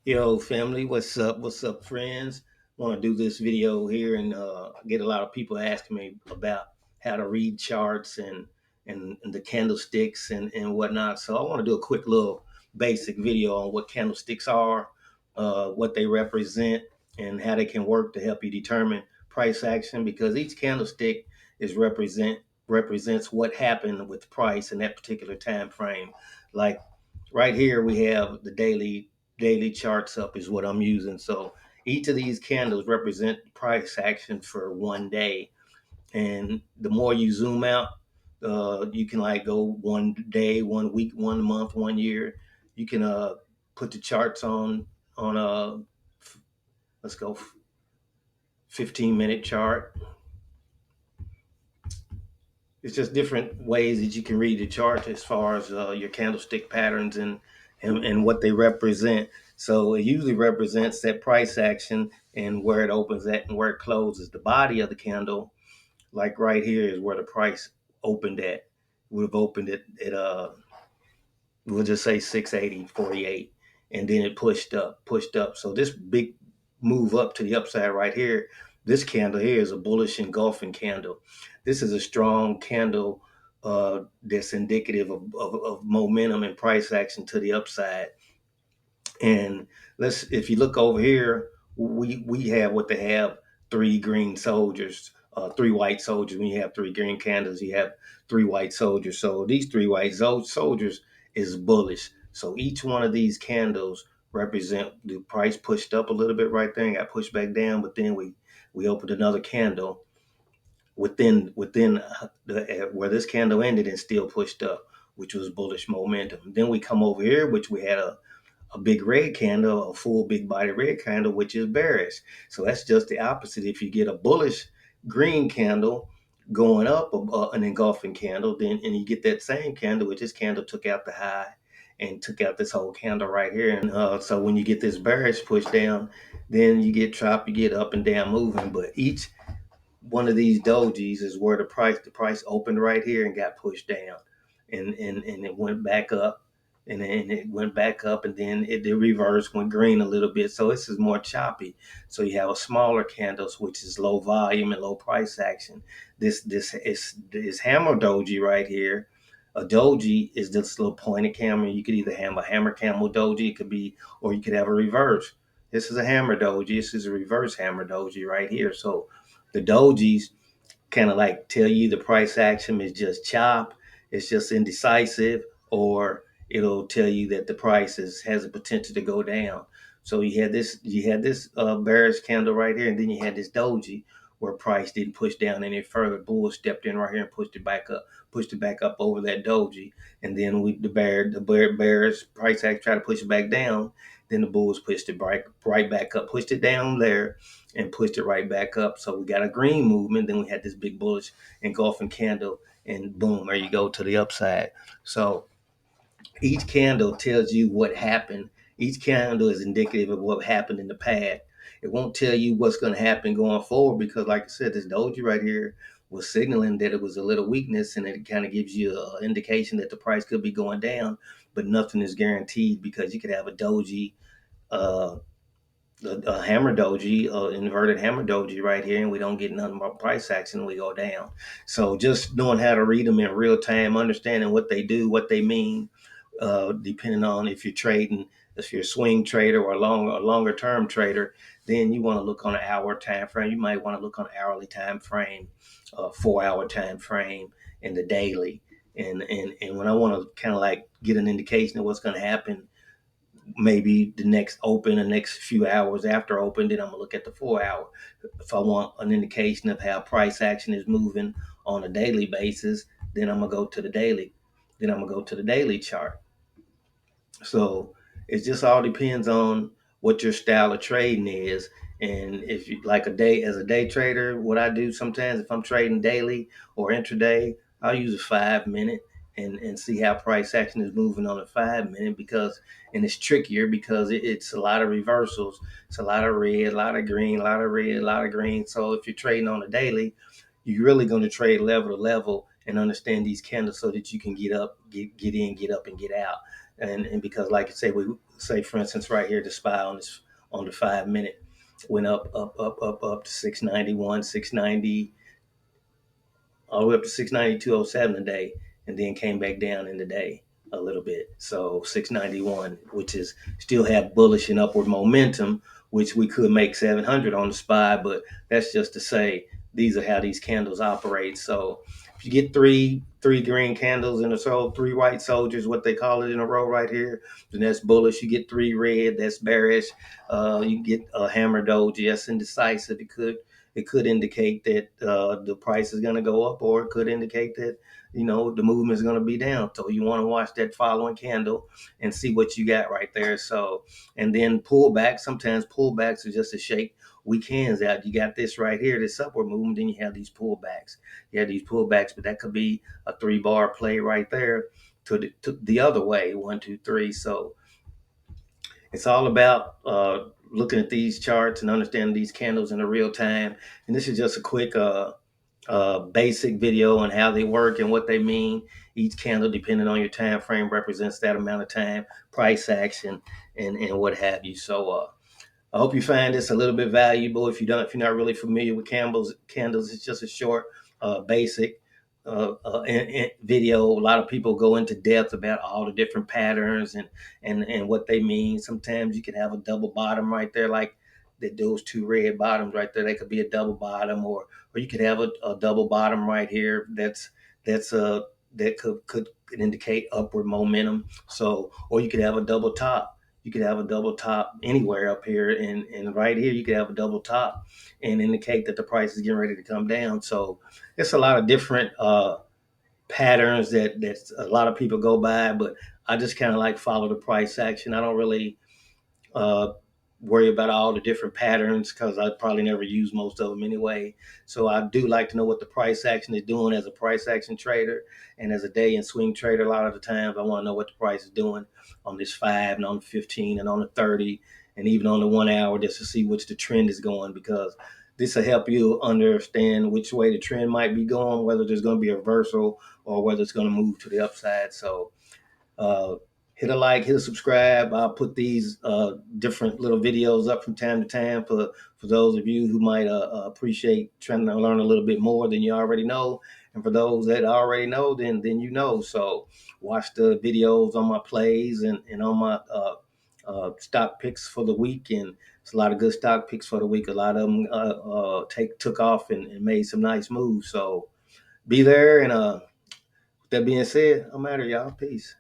Yo, family, what's up? What's up, friends? Want to do this video here and get a lot of people asking me about how to read charts and the candlesticks and whatnot. So I want to do a quick little basic video on what candlesticks are, what they represent, and how they can work to help you determine price action. Because each candlestick is represents what happened with price in that particular time frame. Like right here, we have the daily charts up is what I'm using. So each of these candles represent price action for one day. And the more you zoom out, you can like go one day, 1 week, 1 month, 1 year. You can put the charts on let's go 15-minute chart. It's just different ways that you can read the chart as far as your candlestick patterns and what they represent. So it usually represents that price action and where it opens at and where it closes. The body of the candle, like right here, is where the price opened at. Would have opened it at we'll just say 680.48, and then it pushed up. So this big move up to the upside right here, this candle here is a bullish engulfing candle. This is a strong candle that's indicative of momentum and price action to the upside. And if you look over here, we have what they have: three green soldiers, three white soldiers. When you have three green candles, you have three white soldiers. So these three white soldiers is bullish. So each one of these candles represent the price pushed up a little bit right there and got pushed back down, but then we opened another candle within where this candle ended and still pushed up, which was bullish momentum. Then we come over here, which we had a big red candle, a full big body red candle, which is bearish. So that's just the opposite. If you get a bullish green candle going up, an engulfing candle, then and you get that same candle, which this candle took out the high and took out this whole candle right here. And so when you get this bearish push down, then you get chop, you get up and down moving. But each one of these dojis is where the price opened right here and got pushed down, and it went back up, and then it went back up, and then it reversed, went green a little bit. So this is more choppy. So you have a smaller candles, which is low volume and low price action. This is hammer doji right here. A doji is this little pointed camera. You could either have a hammer camel doji, it could be, or you could have a reverse. This is a hammer doji. This is a reverse hammer doji right here. So the dojis kind of like tell you the price action is just chop, it's just indecisive, or it'll tell you that the price has a potential to go down. So you had this bearish candle right here, and then you had this doji where price didn't push down any further. Bull stepped in right here and pushed it back up over that doji, and then the bears price action tried to push it back down. Then the bulls pushed it right back up, pushed it down there, and pushed it right back up. So we got a green movement. Then we had this big bullish engulfing candle, and boom, there you go to the upside. So each candle tells you what happened. Each candle is indicative of what happened in the past. It won't tell you what's going to happen going forward because, like I said, this doji right here was signaling that it was a little weakness, and it kind of gives you an indication that the price could be going down, but nothing is guaranteed because you could have a doji, uh, a hammer doji, inverted hammer doji right here, and we don't get nothing but price action. We go down. So just knowing how to read them in real time, understanding what they do, what they mean, depending on if you're a swing trader or a longer term trader, then you want to look on an hour time frame. You might want to look on an hourly time frame, 4 hour time frame, and the daily. And when I want to kind of like get an indication of what's going to happen, maybe the next few hours after open, then I'm gonna look at the 4 hour. If I want an indication of how price action is moving on a daily basis, then I'm gonna go to the daily. Then I'm gonna go to the daily chart. So it just all depends on what your style of trading is. And if you like as a day trader, what I do sometimes if I'm trading daily or intraday, I'll use a 5 minute and see how price action is moving on a 5 minute and it's trickier because it's a lot of reversals. It's a lot of red, a lot of green, a lot of red, a lot of green. So if you're trading on a daily, you're really going to trade level to level and understand these candles so that you can get in, get up, and get out. And because, like I say, say for instance right here, the SPY on the 5 minute went up to 691, 690, all the way up to 692.07 today, and then came back down in the day a little bit. So 691, which is still have bullish and upward momentum, which we could make 700 on the SPY, but that's just to say these are how these candles operate. So if you get three green candles in a row, three white soldiers, what they call it, in a row right here, then that's bullish. You get three red, that's bearish. You get a hammer doji, that's indecisive. It could indicate that the price is going to go up, or it could indicate that the movement is going to be down. So you want to watch that following candle and see what you got right there. So, and then pullback. Sometimes pullbacks are just to shake weekends out. You got this right here, this upward movement. Then you have these pullbacks. You have these pullbacks, but that could be a 3-bar play right there to the other way. 1, 2, 3. So it's all about looking at these charts and understanding these candles in the real time. And this is just a quick basic video on how they work and what they mean. Each candle, depending on your time frame, represents that amount of time, price action, and what have you. So I hope you find this a little bit valuable. If you're not really familiar with candles, it's just a short, basic video. A lot of people go into depth about all the different patterns and what they mean. Sometimes you can have a double bottom right there, like those two red bottoms right there. They could be a double bottom, or you could have a double bottom right here. That could indicate upward momentum. So, or you could have a double top. You could have a double top anywhere up here, and right here you could have a double top and indicate that the price is getting ready to come down. So it's a lot of different patterns that a lot of people go by, but I just kind of like follow the price action. I don't really uh, worry about all the different patterns because I probably never use most of them anyway. So I do like to know what the price action is doing as a price action trader, and as a day and swing trader. A lot of the times I want to know what the price is doing on this 5 and on the 15 and on the 30 and even on the 1 hour, just to see which the trend is going, because this will help you understand which way the trend might be going, whether there's going to be a reversal or whether it's going to move to the upside. So uh, hit a like, hit a subscribe. I'll put these different little videos up from time to time for those of you who might appreciate trying to learn a little bit more than you already know. And for those that already know, then you know. So watch the videos on my plays and on my stock picks for the week. And it's a lot of good stock picks for the week. A lot of them took off and made some nice moves. So be there. And with that being said, I'm out of y'all. Peace.